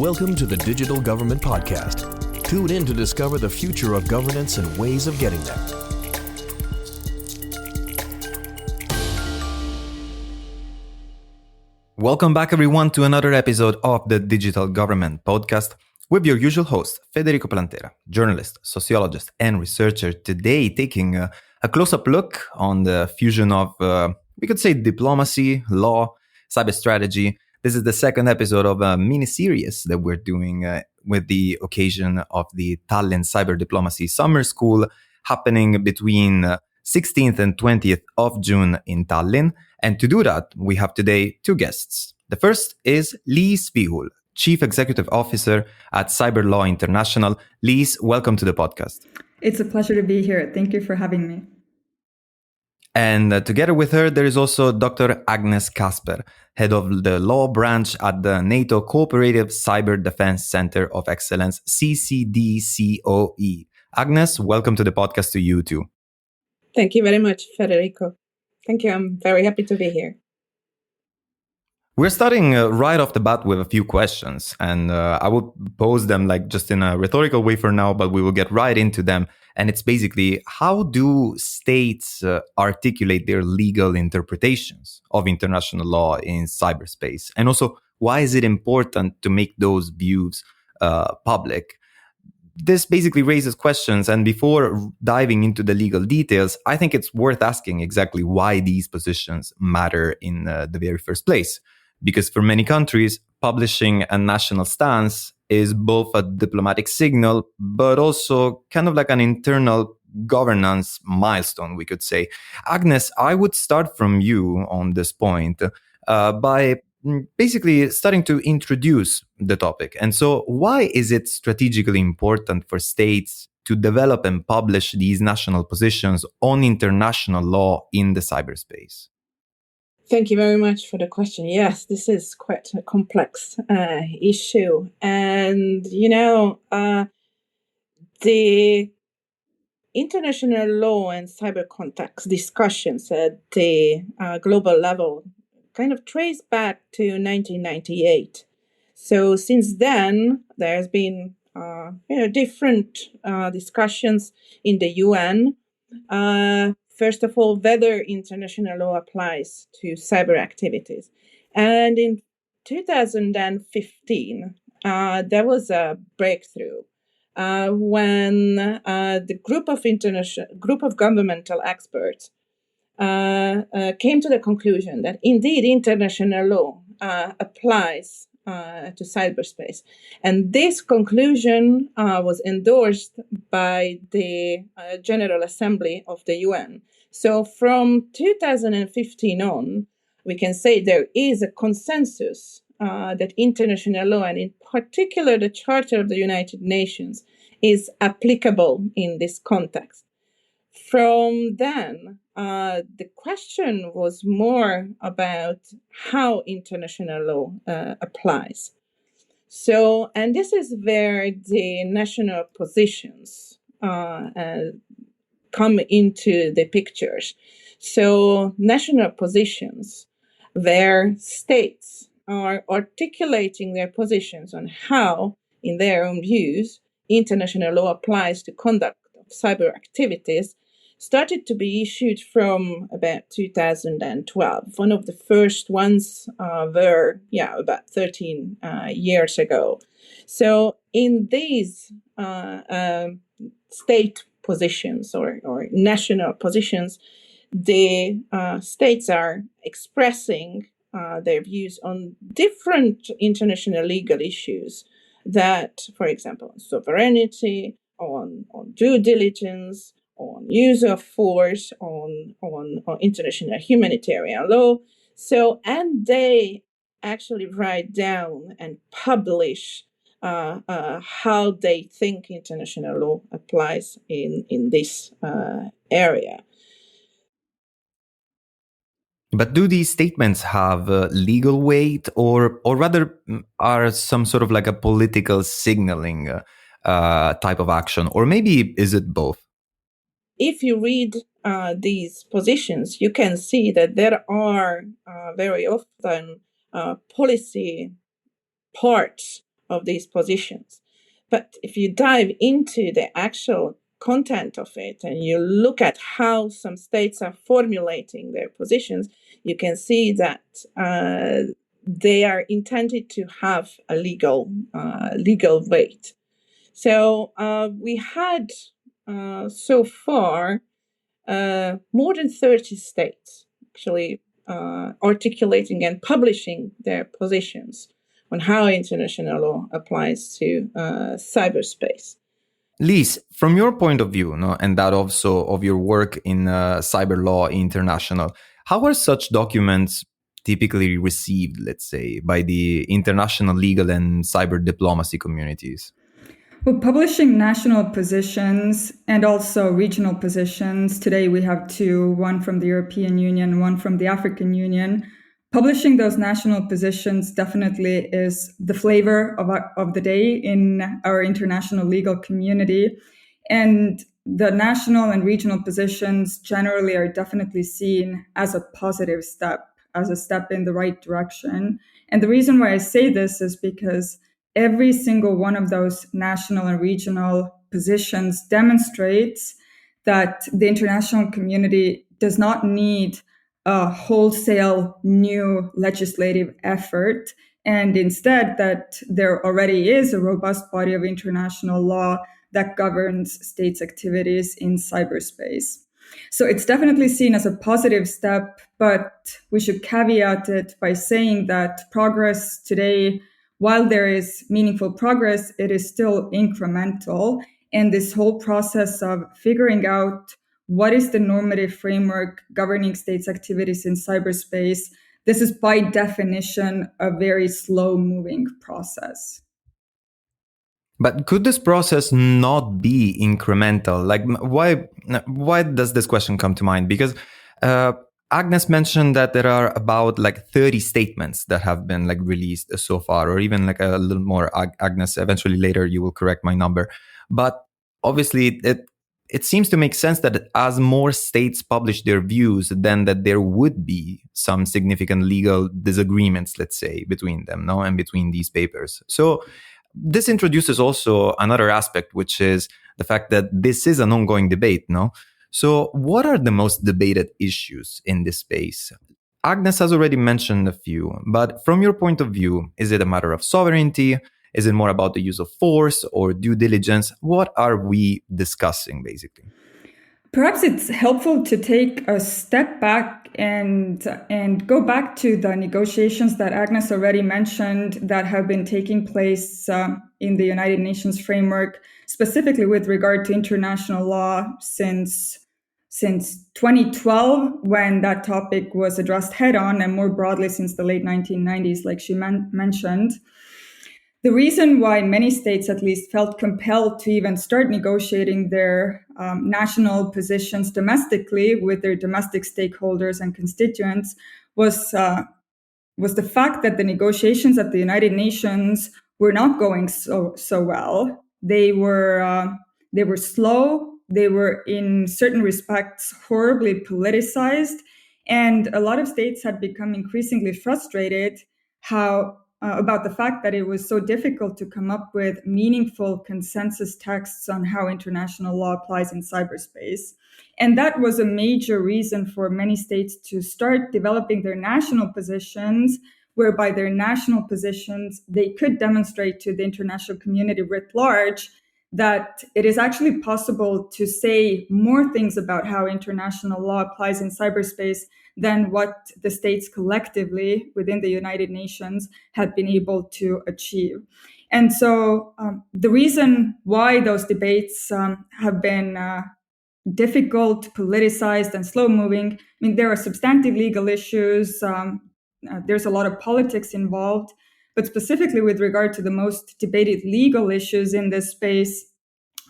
Welcome to the Digital Government Podcast. Tune in to discover the future of governance and ways of getting there. Welcome back, everyone, to another episode of the Digital Government Podcast with your usual host, Federico Plantera, journalist, sociologist, and researcher. Today, taking a close-up look on the fusion of, we could say, diplomacy, law, cyber strategy. This is the second episode of a mini-series that we're doing with the occasion of the Tallinn Cyber Diplomacy Summer School happening between 16th and 20th of June in Tallinn. And to do that, we have today two guests. The first is Liis Vihul, Chief Executive Officer at Cyber Law International. Liis, welcome to the podcast. It's a pleasure to be here. Thank you for having me. And together with her, there is also Dr. Agnes Kasper, head of the law branch at the NATO Cooperative Cyber Defense Center of Excellence, CCDCOE. Agnes, welcome to the podcast to you too. Thank you very much, Federico. Thank you. I'm very happy to be here. We're starting right off the bat with a few questions, and I will pose them like just in a rhetorical way for now, but we will get right into them. And it's basically, how do states articulate their legal interpretations of international law in cyberspace? And also, why is it important to make those views public? This basically raises questions. And before diving into the legal details, I think it's worth asking exactly why these positions matter in the very first place. Because for many countries, publishing a national stance is both a diplomatic signal, but also kind of like an internal governance milestone, we could say. Agnes, I would start from you on this point by basically starting to introduce the topic. And so why is it strategically important for states to develop and publish these national positions on international law in the cyberspace? Thank you very much for the question. Yes, this is quite a complex issue. And, the international law and cyber context discussions at the global level kind of trace back to 1998. So since then, there's been, different discussions in the UN. First of all, whether international law applies to cyber activities. And in 2015, there was a breakthrough when the group of governmental experts came to the conclusion that indeed international law applies to cyberspace. And this conclusion was endorsed by the General Assembly of the UN. So from 2015 on, we can say there is a consensus that international law, and in particular the Charter of the United Nations, is applicable in this context. From then, the question was more about how international law applies. So, and this is where the national positions come into the pictures. So, national positions where states are articulating their positions on how, in their own views, international law applies to conduct of cyber activities, started to be issued from about 2012. One of the first ones were, about 13 years ago. So in these state positions or national positions, the states are expressing their views on different international legal issues that, for example, on sovereignty, on due diligence, on use of force, on international humanitarian law. So, and they actually write down and publish how they think international law applies in this area. But do these statements have legal weight, or rather are some sort of like a political signaling type of action? Or maybe is it both? If you read these positions, you can see that there are very often policy parts of these positions. But if you dive into the actual content of it and you look at how some states are formulating their positions, you can see that they are intended to have a legal weight. So we had so far more than 30 states actually articulating and publishing their positions on how international law applies to cyberspace. Lise, from your point of view, no, and that also of your work in cyber law international, how are such documents typically received, let's say, by the international legal and cyber diplomacy communities? Well, publishing national positions and also regional positions, today we have two, one from the European Union, one from the African Union. Publishing those national positions definitely is the flavor of the day in our international legal community. And the national and regional positions generally are definitely seen as a positive step, as a step in the right direction. And the reason why I say this is because every single one of those national and regional positions demonstrates that the international community does not need a wholesale new legislative effort, and instead that there already is a robust body of international law that governs states' activities in cyberspace. So it's definitely seen as a positive step, but we should caveat it by saying that progress today, while there is meaningful progress, it is still incremental. And this whole process of figuring out what is the normative framework governing states' activities in cyberspace, this is by definition a very slow-moving process. But could this process not be incremental? Like, why does this question come to mind? Because Agnes mentioned that there are about like 30 statements that have been like released so far, or even like a little more. Agnes, eventually later you will correct my number. But obviously it seems to make sense that as more states publish their views, then that there would be some significant legal disagreements, let's say, between them, no, and between these papers. So this introduces also another aspect, which is the fact that this is an ongoing debate, no? So what are the most debated issues in this space? Agnes has already mentioned a few, but from your point of view, is it a matter of sovereignty? Is it more about the use of force or due diligence? What are we discussing, basically? Perhaps it's helpful to take a step back and go back to the negotiations that Agnes already mentioned that have been taking place in the United Nations framework, specifically with regard to international law since 2012, when that topic was addressed head on, and more broadly since the late 1990s, like she mentioned. The reason why many states at least felt compelled to even start negotiating their national positions domestically with their domestic stakeholders and constituents was the fact that the negotiations at the United Nations were not going so well. They were slow. They were in certain respects horribly politicized, and a lot of states had become increasingly frustrated about the fact that it was so difficult to come up with meaningful consensus texts on how international law applies in cyberspace. And that was a major reason for many states to start developing their national positions, whereby their national positions, they could demonstrate to the international community writ large that it is actually possible to say more things about how international law applies in cyberspace than what the states collectively within the United Nations had been able to achieve. And so the reason why those debates have been difficult, politicized, and slow-moving, I mean, there are substantive legal issues. There's a lot of politics involved. But specifically with regard to the most debated legal issues in this space,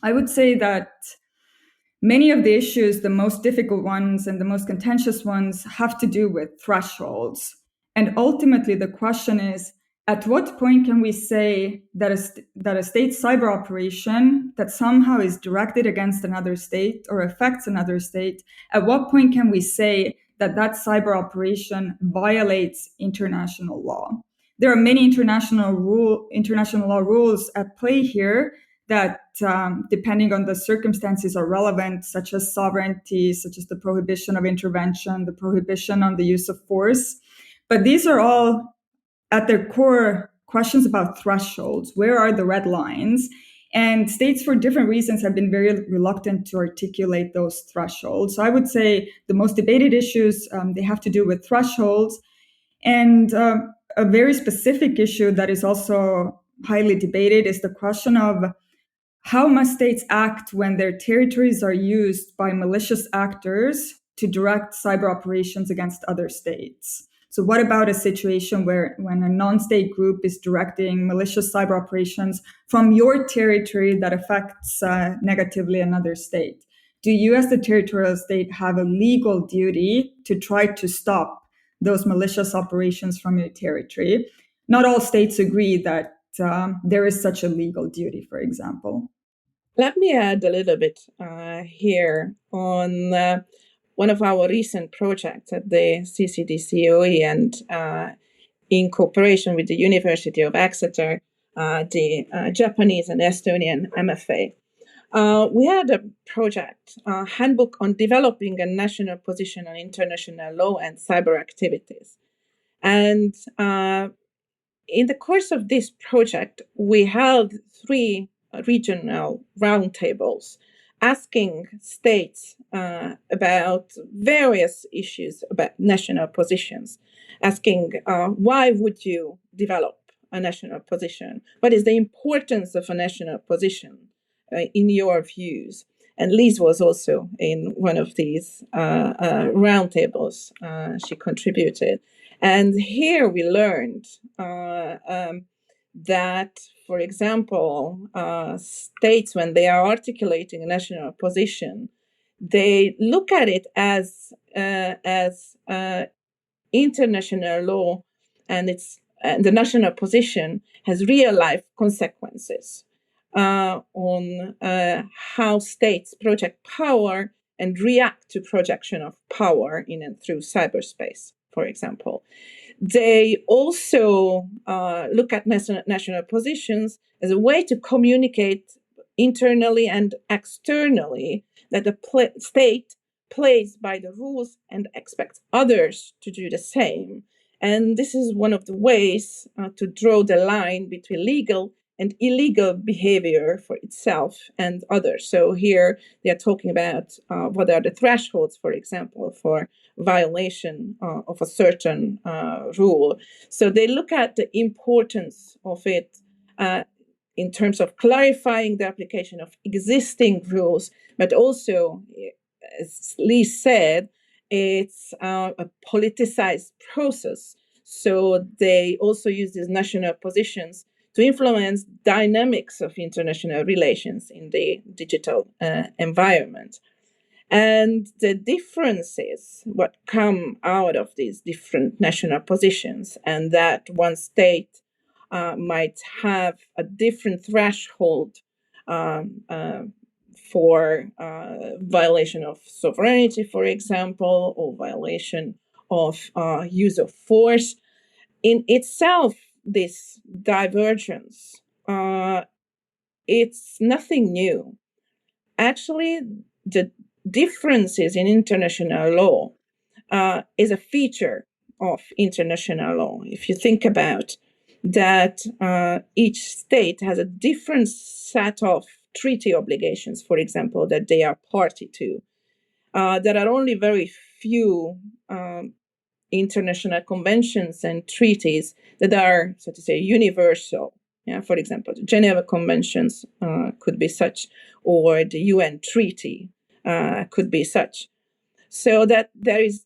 I would say that many of the issues, the most difficult ones and the most contentious ones, have to do with thresholds. And ultimately, the question is, at what point can we say that a state cyber operation that somehow is directed against another state or affects another state, at what point can we say that that cyber operation violates international law? there are many international law rules at play here that, depending on the circumstances, are relevant, such as sovereignty, such as the prohibition of intervention, the prohibition on the use of force. But these are all, at their core, questions about thresholds. Where are the red lines? And states, for different reasons, have been very reluctant to articulate those thresholds. So I would say the most debated issues, they have to do with thresholds. And a very specific issue that is also highly debated is the question of how must states act when their territories are used by malicious actors to direct cyber operations against other states? So what about a situation when a non-state group is directing malicious cyber operations from your territory that affects negatively another state? Do you, as the territorial state, have a legal duty to try to stop those malicious operations from your territory? Not all states agree that there is such a legal duty, for example. Let me add a little bit here on one of our recent projects at the CCDCOE and in cooperation with the University of Exeter, the Japanese and Estonian MFA. We had a project, handbook on developing a national position on international law and cyber activities. And in the course of this project, we held 3 regional roundtables asking states about various issues about national positions, asking why would you develop a national position? What is the importance of a national position in your views? And Liz was also in one of these roundtables. She contributed. And here we learned that, for example, states, when they are articulating a national position, they look at it as international law, and the national position has real life consequences on how states project power and react to projection of power in and through cyberspace, for example. They also look at national positions as a way to communicate internally and externally that the state plays by the rules and expects others to do the same. And this is one of the ways to draw the line between legal and illegal behavior for itself and others. So here they are talking about what are the thresholds, for example, for violation of a certain rule. So they look at the importance of it in terms of clarifying the application of existing rules, but also, as Lee said, it's a politicized process. So they also use these national positions to influence dynamics of international relations in the digital environment. And the differences, what come out of these different national positions, and that one state might have a different threshold for violation of sovereignty, for example, or violation of use of force. In itself, this divergence, it's nothing new. Actually, the differences in international law is a feature of international law. If you think about that, each state has a different set of treaty obligations, for example, that they are party to. There are only very few international conventions and treaties that are, so to say, universal. Yeah, for example, the Geneva Conventions could be such, or the UN Treaty could be such. So that there is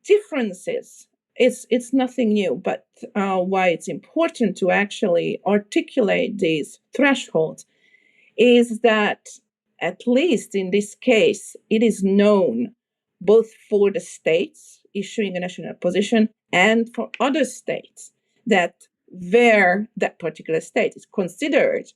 differences. It's nothing new, but why it's important to actually articulate these thresholds is that, at least in this case, it is known both for the states issuing a national position and for other states that where that particular state is considered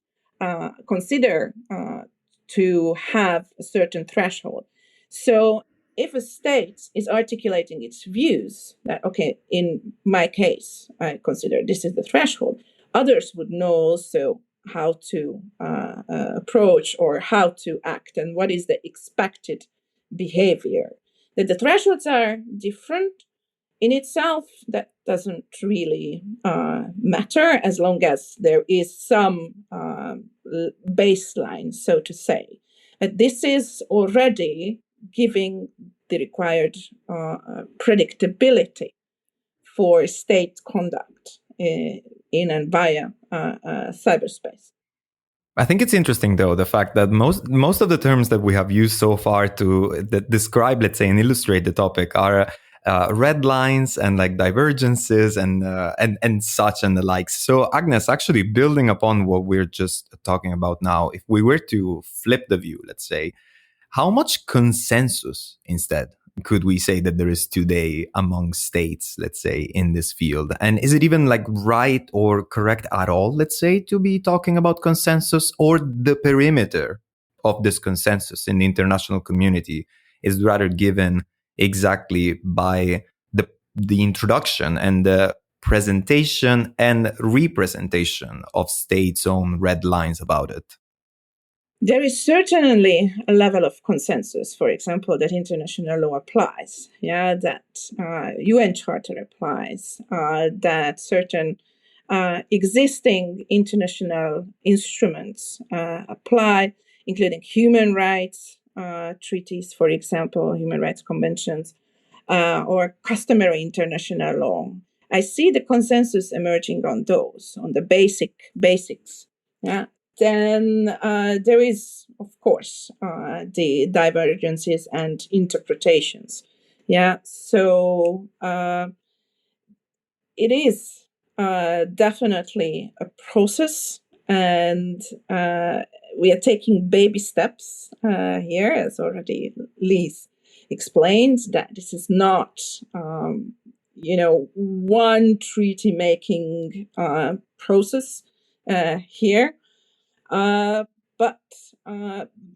to have a certain threshold. So if a state is articulating its views that, okay, in my case, I consider this is the threshold, others would know also how to approach or how to act and what is the expected behavior. That the thresholds are different in itself, that doesn't really matter as long as there is some baseline, so to say. But this is already giving the required predictability for state conduct in and via cyberspace. I think it's interesting, though, the fact that most of the terms that we have used so far to describe, let's say, and illustrate the topic are red lines and like divergences and such and the likes. So, Agnes, actually building upon what we're just talking about now, if we were to flip the view, let's say, how much consensus instead could we say that there is today among states, let's say, in this field? And is it even like right or correct at all, let's say, to be talking about consensus, or the perimeter of this consensus in the international community is rather given exactly by the introduction and the presentation and representation of states' own red lines about it? There is certainly a level of consensus, for example, that international law applies, that UN Charter applies, that certain existing international instruments apply, including human rights treaties, for example, human rights conventions, or customary international law. I see the consensus emerging on those, on the basics. Then there is, of course, the divergences and interpretations. So it is definitely a process, and we are taking baby steps here, as already Lise explained, that this is not, one treaty-making process here. But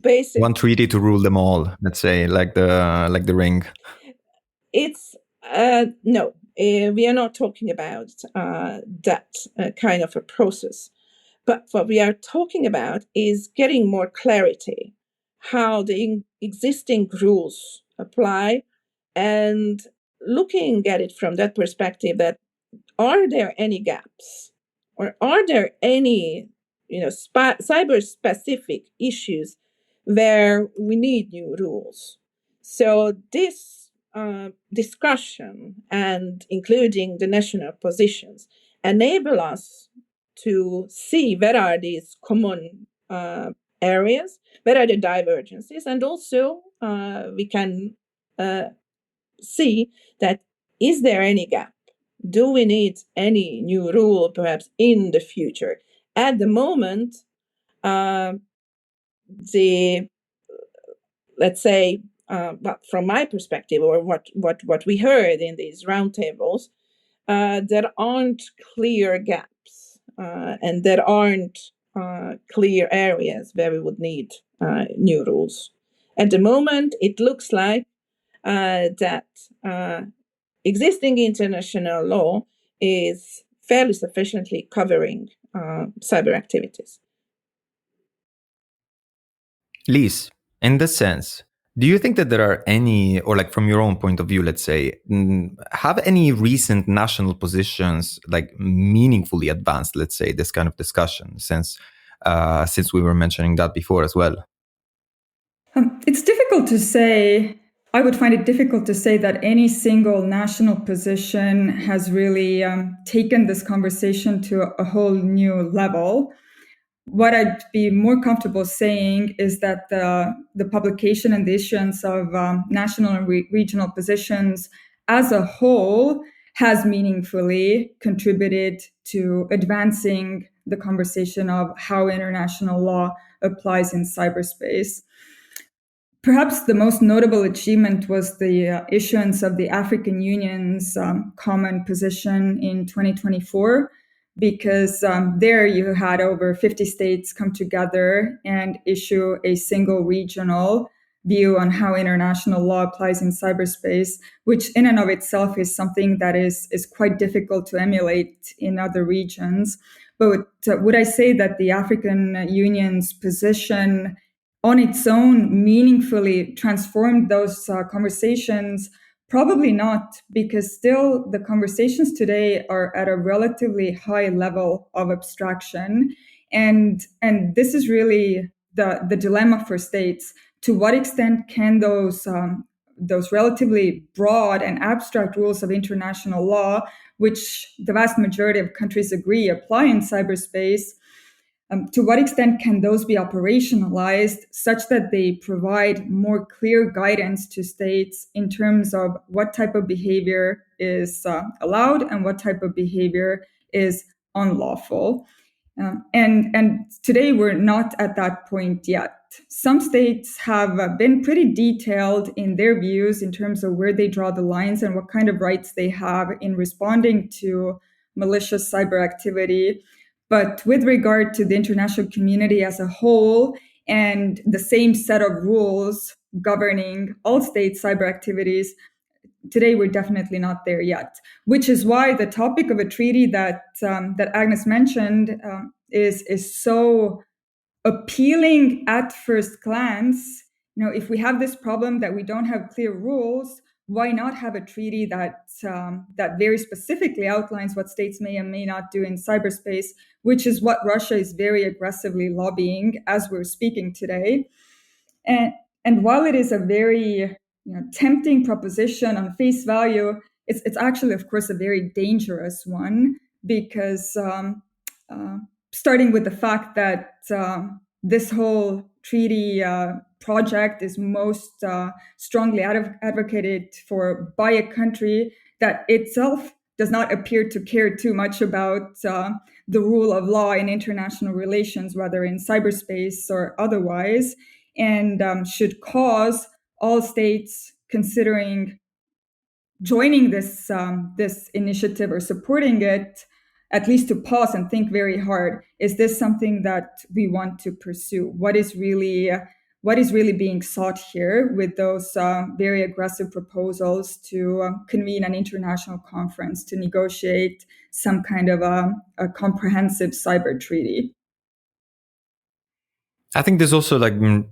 basically, one treaty to rule them all, let's say, like the ring. It's no, we are not talking about that kind of a process. But what we are talking about is getting more clarity how the existing rules apply, and looking at it from that perspective, that are there any gaps, or are there any cyber specific issues where we need new rules. So this discussion, and including the national positions, enable us to see where are these common areas, where are the divergences, and also we can see that is there any gap? Do we need any new rule perhaps in the future? At the moment, let's say, but from my perspective, or what we heard in these roundtables, there aren't clear gaps, and there aren't clear areas where we would need new rules. At the moment, it looks like that existing international law is fairly sufficiently covering cyber activities. Lise, in this sense, do you think that there are any, or like from your own point of view, let's say, have any recent national positions like meaningfully advanced, let's say, this kind of discussion, since we were mentioning that before as well? It's difficult to say. I would find it difficult to say that any single national position has really taken this conversation to a whole new level. What I'd be more comfortable saying is that the publication and the issuance of national and regional positions as a whole has meaningfully contributed to advancing the conversation of how international law applies in cyberspace. Perhaps the most notable achievement was the issuance of the African Union's common position in 2024, because there you had over 50 states come together and issue a single regional view on how international law applies in cyberspace, which in and of itself is something that is quite difficult to emulate in other regions. But would I say that the African Union's position on its own meaningfully transformed those conversations? Probably not, because still the conversations today are at a relatively high level of abstraction. And this is really the dilemma for states. To what extent can those relatively broad and abstract rules of international law, which the vast majority of countries agree apply in cyberspace, to what extent can those be operationalized such that they provide more clear guidance to states in terms of what type of behavior is allowed and what type of behavior is unlawful? And today we're not at that point yet. Some states have been pretty detailed in their views in terms of where they draw the lines and what kind of rights they have in responding to malicious cyber activity. But with regard to the international community as a whole and the same set of rules governing all state cyber activities, today we're definitely not there yet, which is why the topic of a treaty that Agnes mentioned is so appealing at first glance. If we have this problem that we don't have clear rules, why not have a treaty that very specifically outlines what states may and may not do in cyberspace, which is what Russia is very aggressively lobbying as we're speaking today. And while it is a very tempting proposition on face value, it's actually, of course, a very dangerous one, because starting with the fact that this whole treaty project is most strongly advocated for by a country that itself does not appear to care too much about the rule of law in international relations, whether in cyberspace or otherwise, and should cause all states considering joining this initiative or supporting it at least to pause and think very hard. Is this something that we want to pursue? What is really being sought here with those very aggressive proposals to convene an international conference to negotiate some kind of a comprehensive cyber treaty? I think this also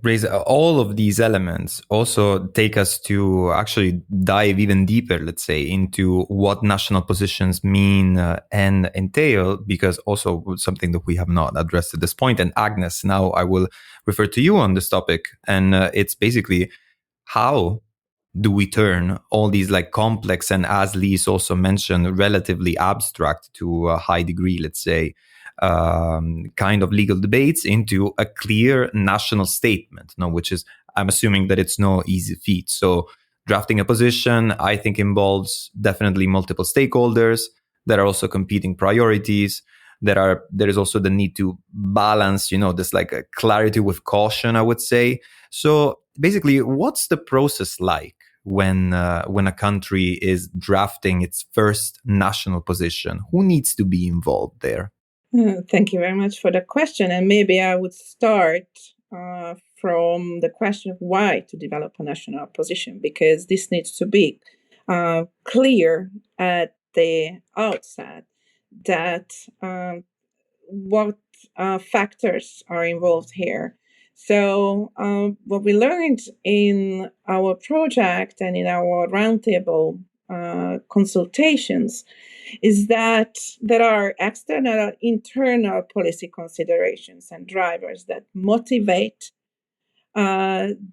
raise all of these elements also take us to actually dive even deeper, let's say, into what national positions mean and entail, because also something that we have not addressed at this point. And Agnes, now I will refer to you on this topic. And it's basically, how do we turn all these complex and, as Lise also mentioned, relatively abstract to a high degree, let's say, kind of legal debates into a clear national statement, which is, I'm assuming that it's no easy feat. So drafting a position, I think, involves definitely multiple stakeholders. There are also competing priorities. There is also the need to balance, this a clarity with caution, I would say. So basically, what's the process like when a country is drafting its first national position? Who needs to be involved there? Thank you very much for the question. And maybe I would start from the question of why to develop a national position, because this needs to be clear at the outset that what factors are involved here. So what we learned in our project and in our roundtable consultations is that there are external and internal policy considerations and drivers that motivate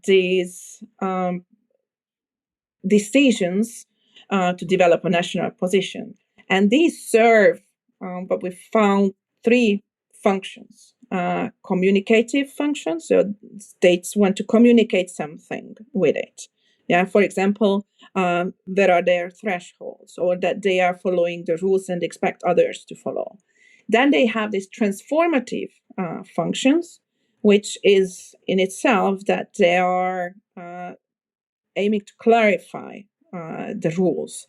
these decisions to develop a national position. And these serve what we found three functions. Communicative functions, so states want to communicate something with it. Yeah, for example, there are their thresholds, or that they are following the rules and expect others to follow. Then they have these transformative functions, which is in itself that they are aiming to clarify the rules.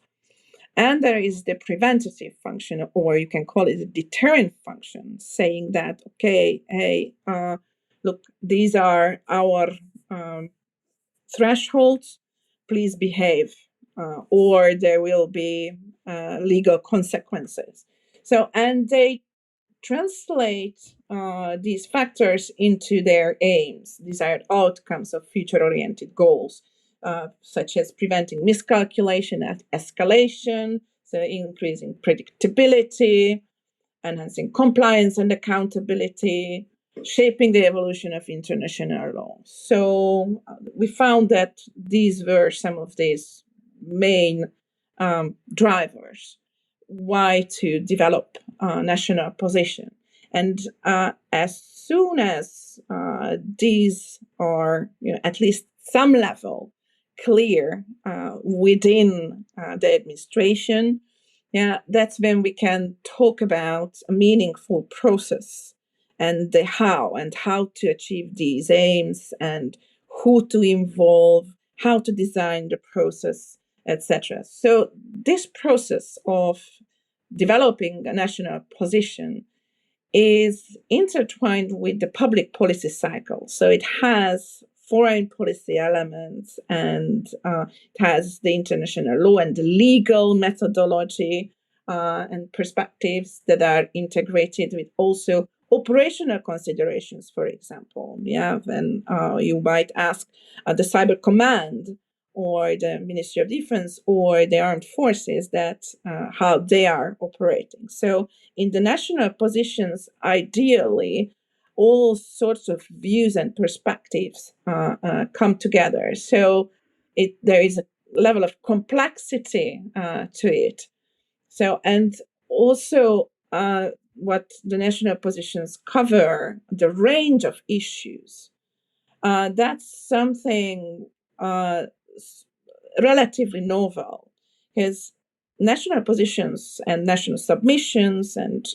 And there is the preventative function, or you can call it a deterrent function, saying that, okay, hey, look, these are our thresholds, please behave, or there will be legal consequences. So, and they translate these factors into their aims, desired outcomes of future-oriented goals, such as preventing miscalculation and escalation, so increasing predictability, enhancing compliance and accountability, shaping the evolution of international law. So we found that these were some of these main drivers why to develop national position. And as soon as these are, at least some level clear within the administration, that's when we can talk about a meaningful process and the how to achieve these aims and who to involve, how to design the process, etc. So this process of developing a national position is intertwined with the public policy cycle. So it has foreign policy elements, and it has the international law and the legal methodology and perspectives that are integrated with also operational considerations, for example. When you might ask the Cyber Command or the Ministry of Defense or the armed forces that how they are operating. So in the national positions, ideally, all sorts of views and perspectives come together. So there is a level of complexity to it. So, and also what the national positions cover, the range of issues, that's something relatively novel, because national positions and national submissions and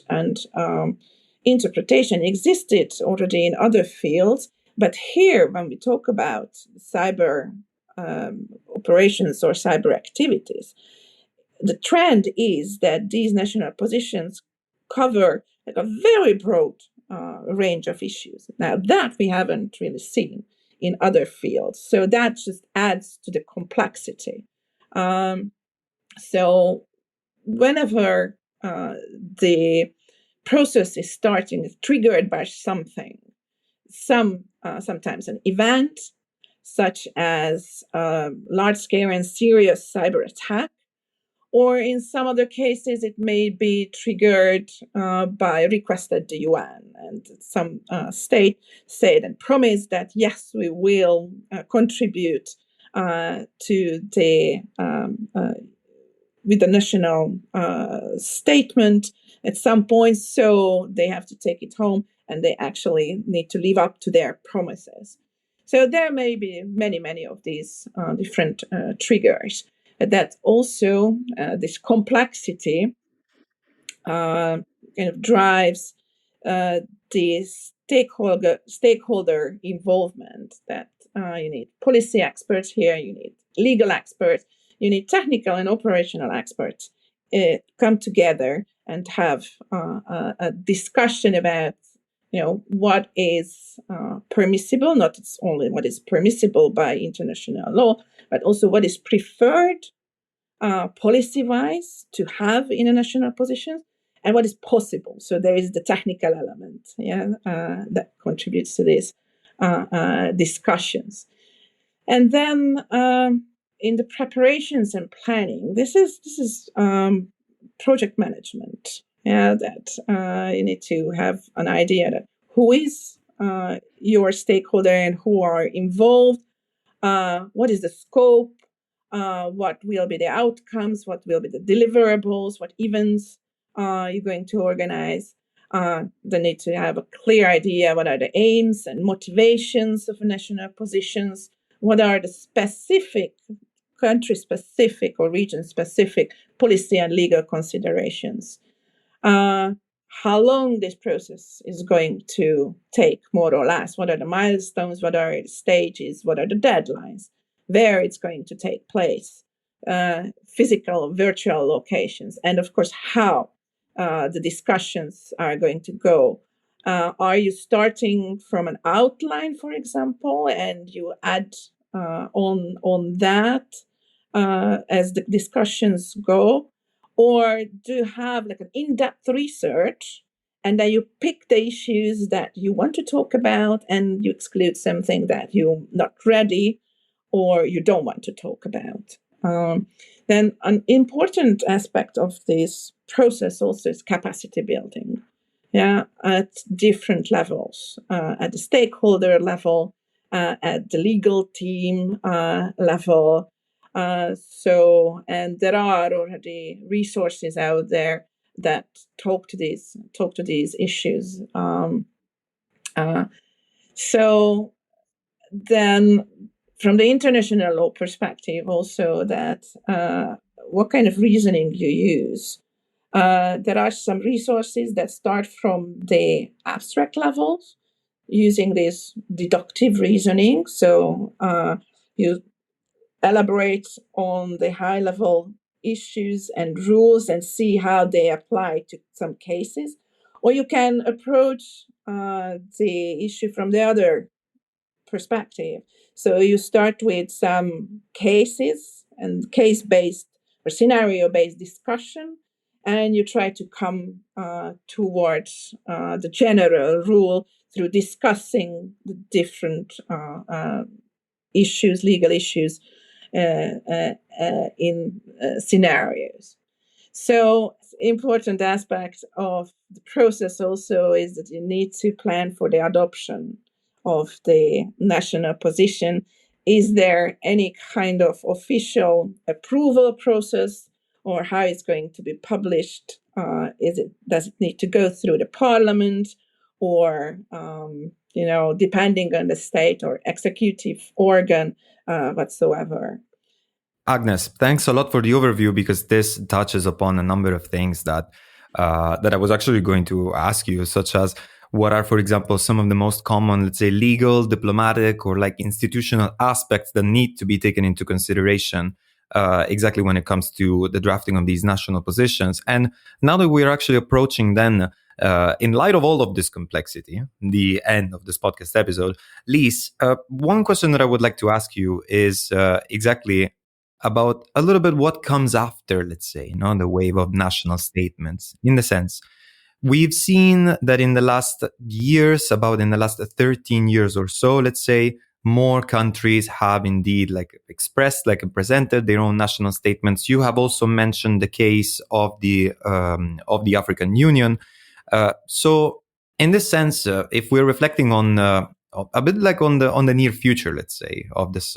interpretation existed already in other fields. But here, when we talk about cyber operations or cyber activities, the trend is that these national positions cover like a very broad range of issues. Now, that we haven't really seen in other fields. So that just adds to the complexity. So whenever the process is starting, is triggered by something, sometimes an event, such as a large-scale and serious cyber attack, or in some other cases, it may be triggered by a request at the UN, and some state said and promised that, yes, we will contribute to the with the national statement at some point. So they have to take it home, and they actually need to live up to their promises. So there may be many of these different triggers. That also this complexity kind of drives the stakeholder involvement. That you need policy experts here, you need legal experts, you need technical and operational experts come together and have a discussion about what is permissible, not only what is permissible by international law, but also what is preferred policy-wise to have in a national position, and what is possible. So there is the technical element, that contributes to these discussions. And then in the preparations and planning, this is project management. That you need to have an idea that who is your stakeholder and who are involved, what is the scope, what will be the outcomes, what will be the deliverables, what events you're going to organize. They need to have a clear idea what are the aims and motivations of national positions, what are the specific country-specific or region-specific policy and legal considerations. How long this process is going to take, more or less. What are the milestones? What are the stages? What are the deadlines? Where it's going to take place, physical, virtual locations, and of course, how the discussions are going to go. Are you starting from an outline, for example, and you add on that as the discussions go, or do you have like an in-depth research and then you pick the issues that you want to talk about and you exclude something that you're not ready or you don't want to talk about? Then an important aspect of this process also is capacity building, at different levels, at the stakeholder level, at the legal team level. And there are already resources out there that talk to these issues. So then, from the international law perspective, also that what kind of reasoning you use. There are some resources that start from the abstract levels using this deductive reasoning. So you elaborate on the high level issues and rules and see how they apply to some cases. Or you can approach the issue from the other perspective. So you start with some cases and case-based or scenario-based discussion, and you try to come towards the general rule through discussing the different issues, legal issues in scenarios. So, important aspect of the process also is that you need to plan for the adoption of the national position. Is there any kind of official approval process, or how it's going to be published? Does it need to go through the parliament, or depending on the state or executive organ whatsoever? Agnes, thanks a lot for the overview, because this touches upon a number of things that I was actually going to ask you, such as what are, for example, some of the most common, let's say, legal, diplomatic, or like institutional aspects that need to be taken into consideration exactly when it comes to the drafting of these national positions. And now that we're actually approaching then, in light of all of this complexity, the end of this podcast episode, Lise, one question that I would like to ask you is exactly about a little bit what comes after, let's say, the wave of national statements. In the sense, we've seen that in the last years, about in the last 13 years or so, let's say, more countries have indeed like expressed, like presented their own national statements. You have also mentioned the case of the African Union. So in this sense, if we're reflecting on a bit like on the near future, let's say, of this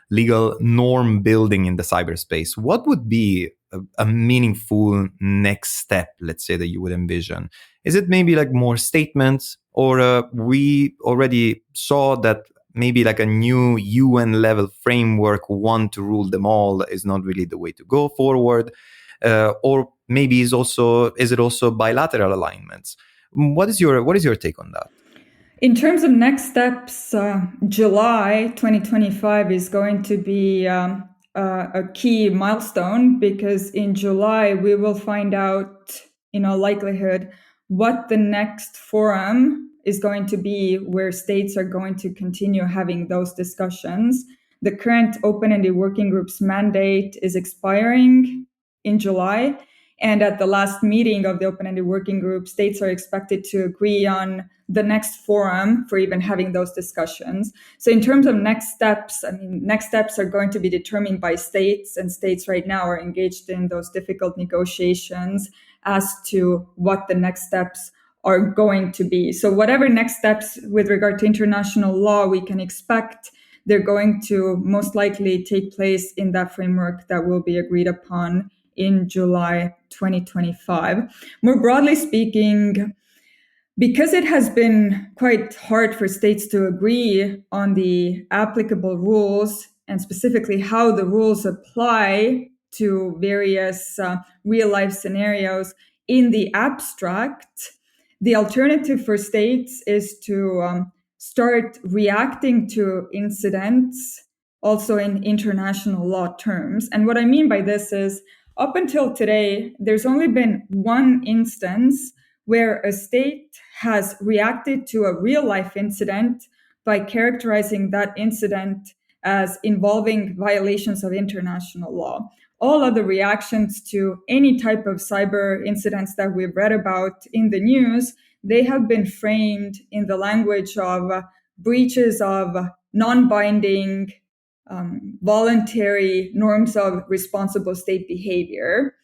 legal norm building in the cyberspace, what would be a meaningful next step, let's say, that you would envision? Is it maybe like more statements, or we already saw that maybe like a new UN level framework, one to rule them all, is not really the way to go forward? Or maybe is it also bilateral alignments? What is your take on that? In terms of next steps, July 2025 is going to be a key milestone, because in July we will find out, in all likelihood, what the next forum is going to be where states are going to continue having those discussions. The current open-ended working group's mandate is expiring in July. And at the last meeting of the open-ended working group, states are expected to agree on the next forum for even having those discussions. So in terms of next steps, next steps are going to be determined by states, and states right now are engaged in those difficult negotiations as to what the next steps are going to be. So whatever next steps with regard to international law we can expect, they're going to most likely take place in that framework that will be agreed upon in July 2025. More broadly speaking, because it has been quite hard for states to agree on the applicable rules, and specifically how the rules apply to various real-life scenarios in the abstract, the alternative for states is to start reacting to incidents also in international law terms. And what I mean by this is, up until today, there's only been one instance where a state has reacted to a real life incident by characterizing that incident as involving violations of international law. All other reactions to any type of cyber incidents that we've read about in the news, they have been framed in the language of breaches of non-binding, voluntary norms of responsible state behavior.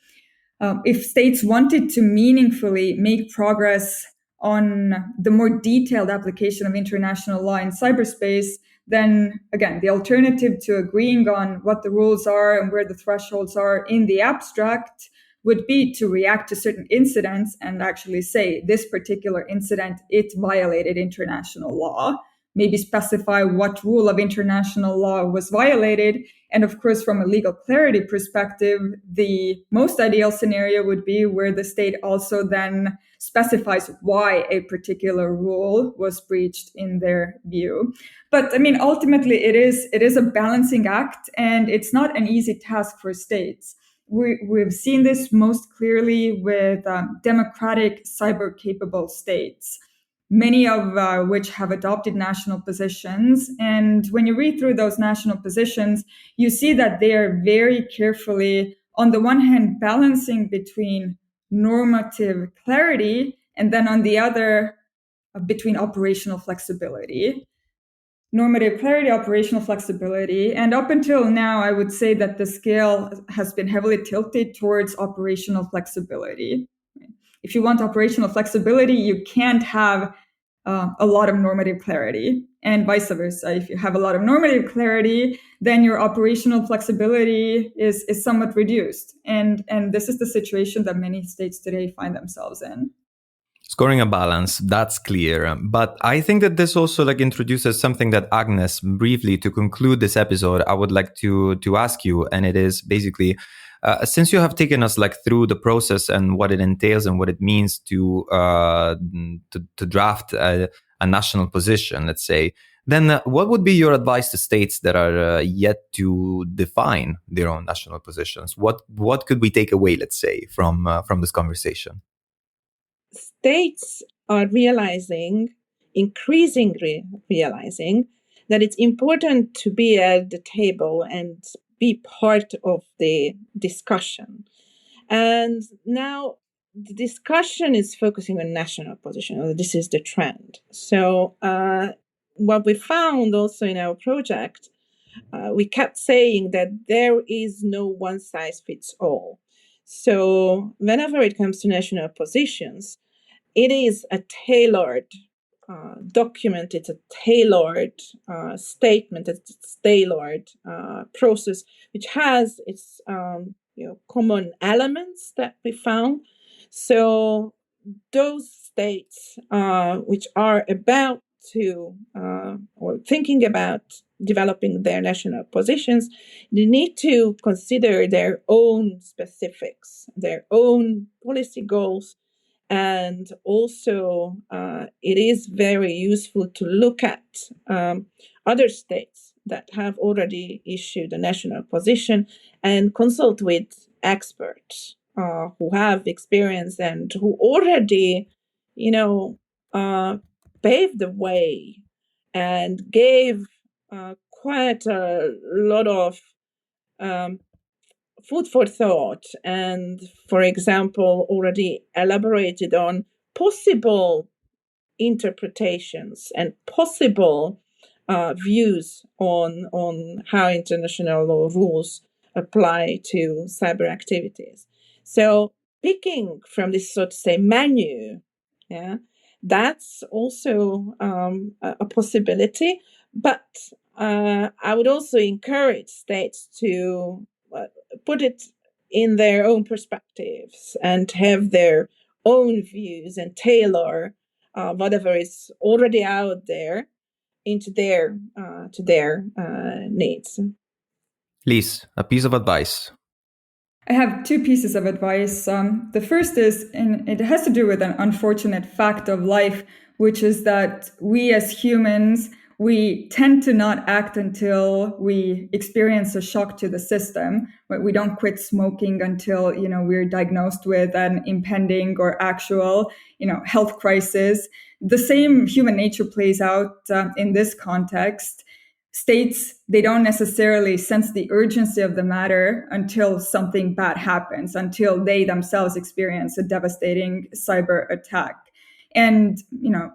If states wanted to meaningfully make progress on the more detailed application of international law in cyberspace, then again, the alternative to agreeing on what the rules are and where the thresholds are in the abstract would be to react to certain incidents and actually say this particular incident, it violated international law. Maybe specify what rule of international law was violated. And of course, from a legal clarity perspective, the most ideal scenario would be where the state also then specifies why a particular rule was breached in their view. But I mean, ultimately, it is a balancing act, and it's not an easy task for states. We've seen this most clearly with democratic cyber-capable states, many of which have adopted national positions. And when you read through those national positions, you see that they are very carefully, on the one hand, balancing between normative clarity, and then on the other, between operational flexibility. Normative clarity, operational flexibility. And up until now, I would say that the scale has been heavily tilted towards operational flexibility. If you want operational flexibility, you can't have a lot of normative clarity, and vice versa. If you have a lot of normative clarity, then your operational flexibility is somewhat reduced. And this is the situation that many states today find themselves in. Scoring a balance, that's clear. But I think that this also introduces something that Agnes, briefly to conclude this episode, I would like to ask you, and it is basically, since you have taken us through the process and what it entails and what it means to draft a national position, let's say, then what would be your advice to states that are yet to define their own national positions? What could we take away, let's say, from this conversation? States are increasingly realizing that it's important to be at the table and be part of the discussion. And now the discussion is focusing on national position. This is the trend. So what we found also in our project, we kept saying that there is no one size fits all. So whenever it comes to national positions, it is a tailored document, it's a tailored statement, it's a tailored process, which has its common elements that we found. So those states which are about to or thinking about developing their national positions, they need to consider their own specifics, their own policy goals. And also, it is very useful to look at other states that have already issued a national position and consult with experts who have experience and who already, paved the way and gave quite a lot of food for thought, and, for example, already elaborated on possible interpretations and possible views on how international law rules apply to cyber activities. So picking from this, so to say, menu, that's also a possibility. But I would also encourage states to put it in their own perspectives and have their own views and tailor whatever is already out there into their to their needs. Liz, a piece of advice. I have two pieces of advice. The first is, and it has to do with an unfortunate fact of life, which is that we as humans, we tend to not act until we experience a shock to the system. We don't quit smoking until, we're diagnosed with an impending or actual, health crisis. The same human nature plays out in this context. states, they don't necessarily sense the urgency of the matter until something bad happens, until they themselves experience a devastating cyber attack. And,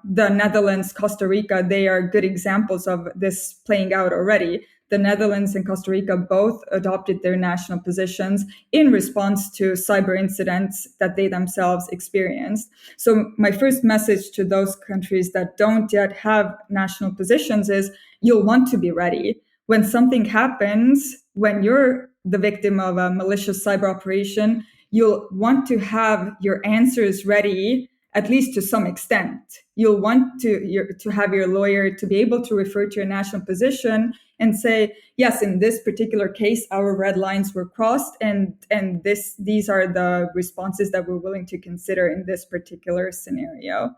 the Netherlands, Costa Rica, they are good examples of this playing out already. The Netherlands and Costa Rica both adopted their national positions in response to cyber incidents that they themselves experienced. So my first message to those countries that don't yet have national positions is you'll want to be ready. When something happens, when you're the victim of a malicious cyber operation, you'll want to have your answers ready, at least to some extent. You'll want to have your lawyer to be able to refer to your national position and say, yes, in this particular case, our red lines were crossed, and these are the responses that we're willing to consider in this particular scenario.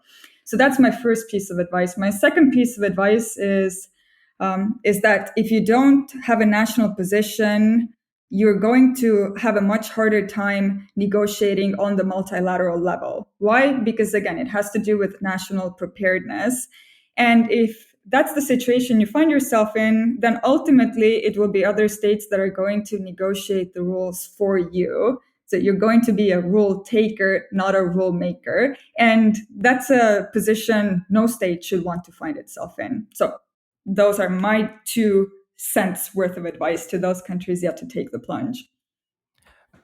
So that's my first piece of advice. My second piece of advice is that if you don't have a national position, you're going to have a much harder time negotiating on the multilateral level. Why? Because again, it has to do with national preparedness. And if that's the situation you find yourself in, then ultimately it will be other states that are going to negotiate the rules for you. So you're going to be a rule taker, not a rule maker. And that's a position no state should want to find itself in. So those are my 2 cents worth of advice to those countries yet to take the plunge.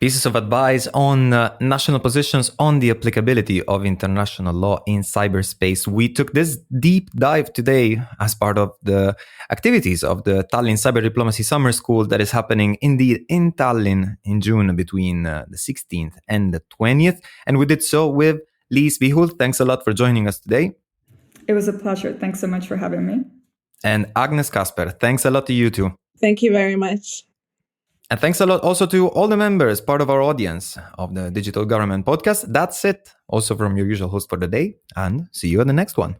Pieces of advice on national positions on the applicability of international law in cyberspace. We took this deep dive today as part of the activities of the Tallinn Cyber Diplomacy Summer School that is happening indeed in Tallinn in June between the 16th and the 20th. And we did so with Liis Vihult. Thanks a lot for joining us today. It was a pleasure. Thanks so much for having me. And Agnes Kasper, thanks a lot to you too. Thank you very much. And thanks a lot also to all the members, part of our audience of the Digital Government Podcast. That's it, also from your usual host for the day, and see you at the next one.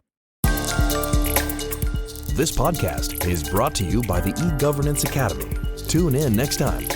This podcast is brought to you by the eGovernance Academy. Tune in next time.